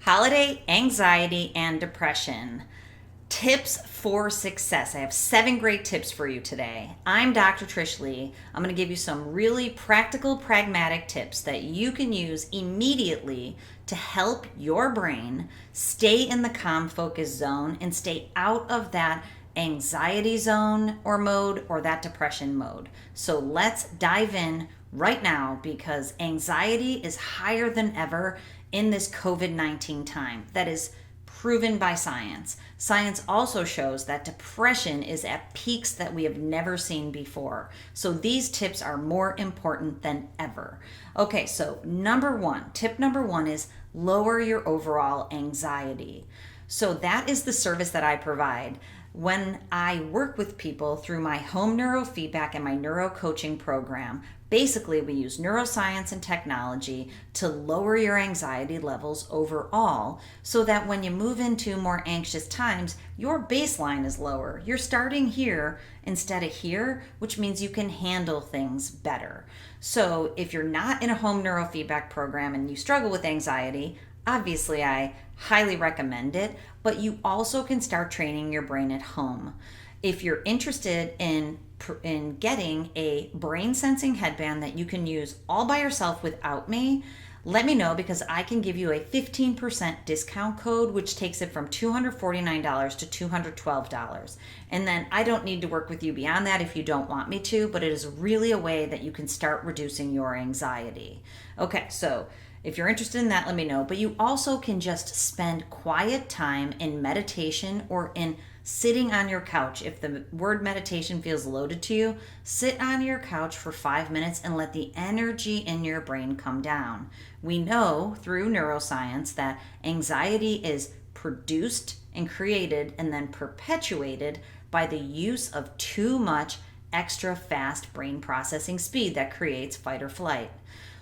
Holiday anxiety and depression. Tips for success. I have 7 great tips for you today. I'm Dr. Trish Leigh. I'm going to give you some really practical, pragmatic tips that you can use immediately to help your brain stay in the calm focus zone and stay out of that anxiety zone or mode or that depression mode. So let's dive in right now because anxiety is higher than ever in this COVID-19 time. That is proven by science. Science also shows that depression is at peaks that we have never seen before. So these tips are more important than ever. Okay, so tip number one is lower your overall anxiety. So that is the service that I provide. When I work with people through my home neurofeedback and my neuro coaching program, basically we use neuroscience and technology to lower your anxiety levels overall so that when you move into more anxious times, your baseline is lower. You're starting here instead of here, which means you can handle things better. So if you're not in a home neurofeedback program and you struggle with anxiety, obviously, I highly recommend it, but you also can start training your brain at home. If you're interested in getting a brain sensing headband that you can use all by yourself without me, let me know because I can give you a 15% discount code, which takes it from $249 to $212. And then I don't need to work with you beyond that if you don't want me to, but it is really a way that you can start reducing your anxiety. Okay, so if you're interested in that, let me know. But you also can just spend quiet time in meditation or in sitting on your couch. If the word meditation feels loaded to you, sit on your couch for 5 minutes and let the energy in your brain come down. We know through neuroscience that anxiety is produced and created and then perpetuated by the use of too much extra fast brain processing speed that creates fight or flight.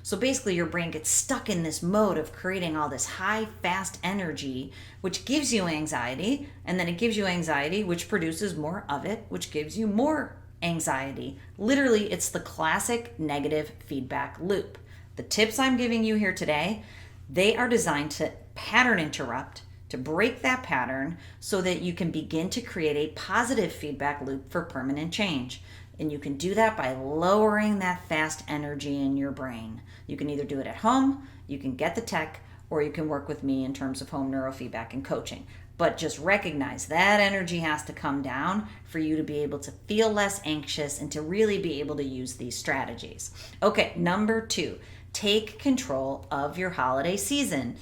So basically your brain gets stuck in this mode of creating all this high, fast energy, which gives you anxiety, and then it gives you anxiety, which produces more of it, which gives you more anxiety. Literally, it's the classic negative feedback loop. The tips I'm giving you here today, they are designed to pattern interrupt, to break that pattern so that you can begin to create a positive feedback loop for permanent change. And you can do that by lowering that fast energy in your brain. You can either do it at home, you can get the tech, or you can work with me in terms of home neurofeedback and coaching. But just recognize that energy has to come down for you to be able to feel less anxious and to really be able to use these strategies. Okay, number 2, take control of your holiday season.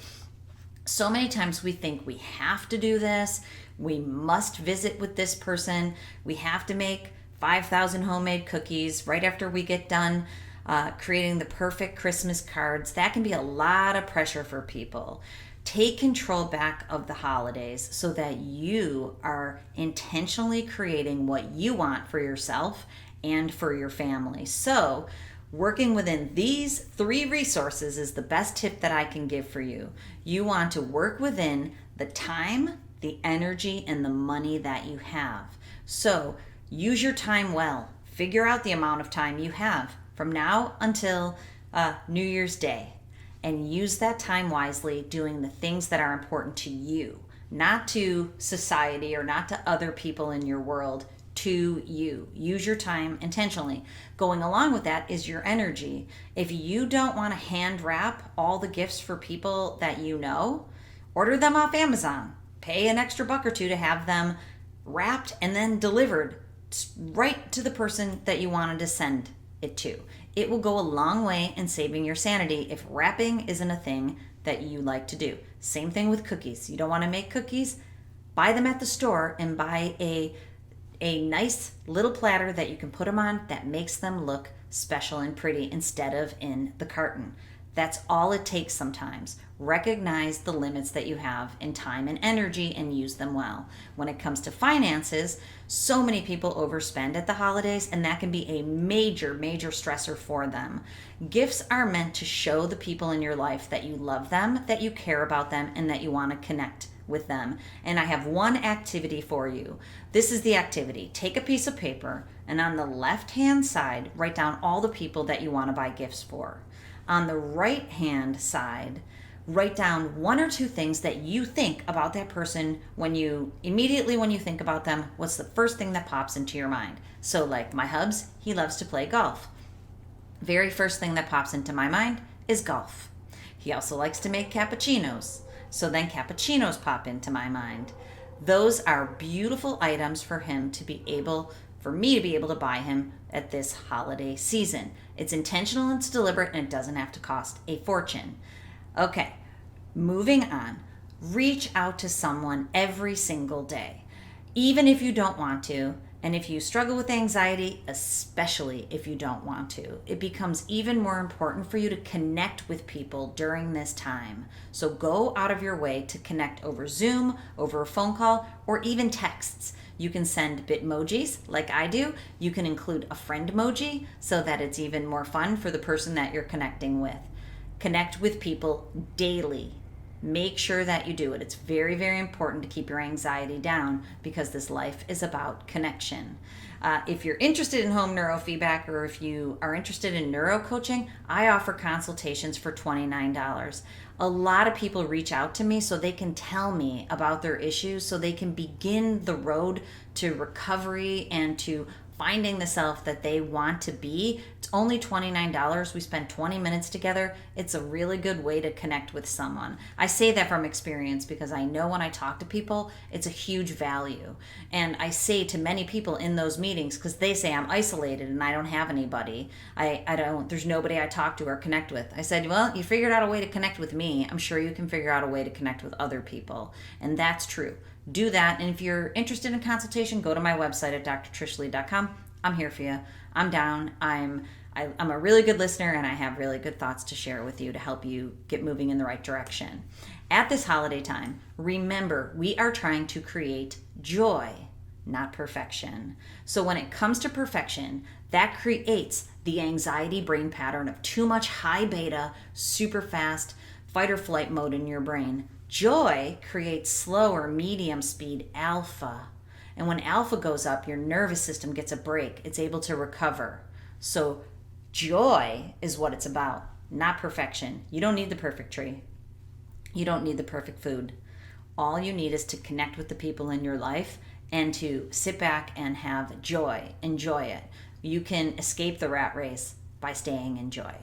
So many times we think we have to do this, we must visit with this person, we have to make 5,000 homemade cookies right after we get done creating the perfect Christmas cards. That can be a lot of pressure for people. Take control back of the holidays so that you are intentionally creating what you want for yourself and for your family. So working within these 3 resources is the best tip that I can give for you. You want to work within the time, the energy, and the money that you have. So use your time well. Figure out the amount of time you have from now until New Year's Day and use that time wisely doing the things that are important to you, not to society or not to other people in your world, to you. Use your time intentionally. Going along with that is your energy. If you don't want to hand wrap all the gifts for people that you know, order them off Amazon. Pay an extra $1 or $2 to have them wrapped and then delivered right to the person that you wanted to send it to. It will go a long way in saving your sanity if wrapping isn't a thing that you like to do. Same thing with cookies. You don't want to make cookies? Buy them at the store and buy a nice little platter that you can put them on that makes them look special and pretty instead of in the carton. That's all it takes sometimes. Recognize the limits that you have in time and energy and use them well. When it comes to finances, so many people overspend at the holidays, and that can be a major, major stressor for them. Gifts are meant to show the people in your life that you love them, that you care about them, and that you want to connect with them. And I have one activity for you. This is the activity. Take a piece of paper, and on the left-hand side, write down all the people that you want to buy gifts for. On the right-hand side, write down 1 or 2 things that you think about that person when you think about them. What's the first thing that pops into your mind? So like my hubs, he loves to play golf. Very first thing that pops into my mind is golf. He also likes to make cappuccinos. So then cappuccinos pop into my mind. Those are beautiful items for me to be able to buy him at this holiday season. It's intentional and it's deliberate, and it doesn't have to cost a fortune. Okay, moving on. Reach out to someone every single day, even if you don't want to. And if you struggle with anxiety, especially if you don't want to, it becomes even more important for you to connect with people during this time. So go out of your way to connect over Zoom, over a phone call, or even texts. You can send Bitmojis like I do. You can include a friend emoji so that it's even more fun for the person that you're connecting with. Connect with people daily. Make sure that you do it. It's very, very important to keep your anxiety down because this life is about connection. If you're interested in home neurofeedback, or if you are interested in neuro coaching, I offer consultations for $29. A lot of people reach out to me so they can tell me about their issues, so they can begin the road to recovery and to finding the self that they want to be. It's only $29. We spend 20 minutes together. It's a really good way to connect with someone. I say that from experience because I know when I talk to people, it's a huge value. And I say to many people in those meetings, because they say I'm isolated and I don't have anybody. There's nobody I talk to or connect with. I said, well, you figured out a way to connect with me. I'm sure you can figure out a way to connect with other people. And that's true. Do that. And if you're interested in consultation, go to my website at drtrishleigh.com. I'm here for you. I'm down. I'm a really good listener, and I have really good thoughts to share with you to help you get moving in the right direction. At this holiday time, remember, we are trying to create joy, not perfection. So when it comes to perfection, that creates the anxiety brain pattern of too much high beta, super fast fight or flight mode in your brain. Joy creates slow or medium speed alpha. And when alpha goes up, your nervous system gets a break. It's able to recover. So joy is what it's about, not perfection. You don't need the perfect tree. You don't need the perfect food. All you need is to connect with the people in your life and to sit back and have joy. Enjoy it. You can escape the rat race by staying in joy.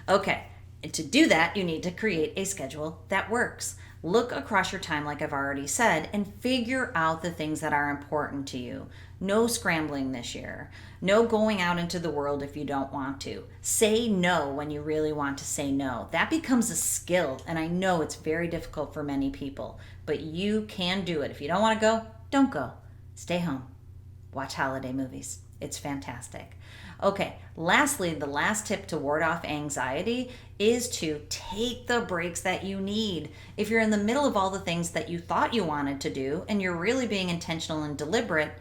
Okay, and to do that, you need to create a schedule that works. Look across your time, like I've already said, and figure out the things that are important to you. No scrambling this year. No going out into the world if you don't want to. Say no when you really want to say no. That becomes a skill, and I know it's very difficult for many people, but you can do it. If you don't want to go, don't go. Stay home. Watch holiday movies. It's fantastic. Okay, lastly, the last tip to ward off anxiety is to take the breaks that you need. If you're in the middle of all the things that you thought you wanted to do and you're really being intentional and deliberate,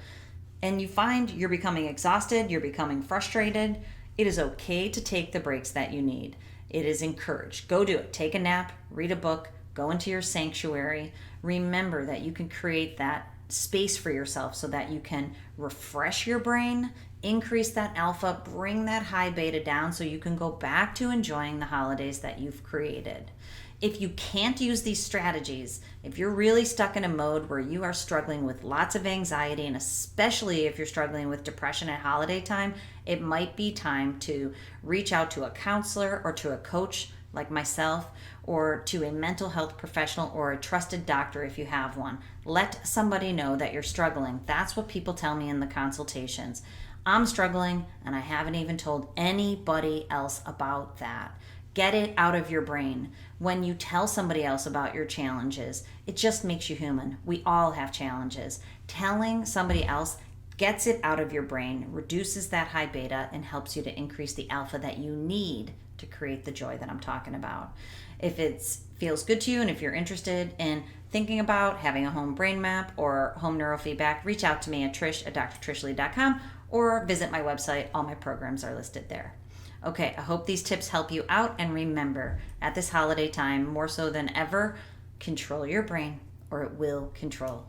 and you find you're becoming exhausted, you're becoming frustrated, it is okay to take the breaks that you need. It is encouraged. Go do it. Take a nap, read a book, go into your sanctuary. Remember that you can create that space for yourself so that you can refresh your brain, increase that alpha, bring that high beta down so you can go back to enjoying the holidays that you've created. If you can't use these strategies, if you're really stuck in a mode where you are struggling with lots of anxiety, and especially if you're struggling with depression at holiday time, it might be time to reach out to a counselor or to a coach like myself, or to a mental health professional or a trusted doctor if you have one. Let somebody know that you're struggling. That's what people tell me in the consultations. I'm struggling and I haven't even told anybody else about that. Get it out of your brain. When you tell somebody else about your challenges, it just makes you human. We all have challenges. Telling somebody else gets it out of your brain, reduces that high beta, and helps you to increase the alpha that you need to create the joy that I'm talking about. If it feels good to you and if you're interested in thinking about having a home brain map or home neurofeedback, reach out to me at trish@drtrishleigh.com or visit my website. All my programs are listed there. Okay, I hope these tips help you out, and remember, at this holiday time, more so than ever, control your brain or it will control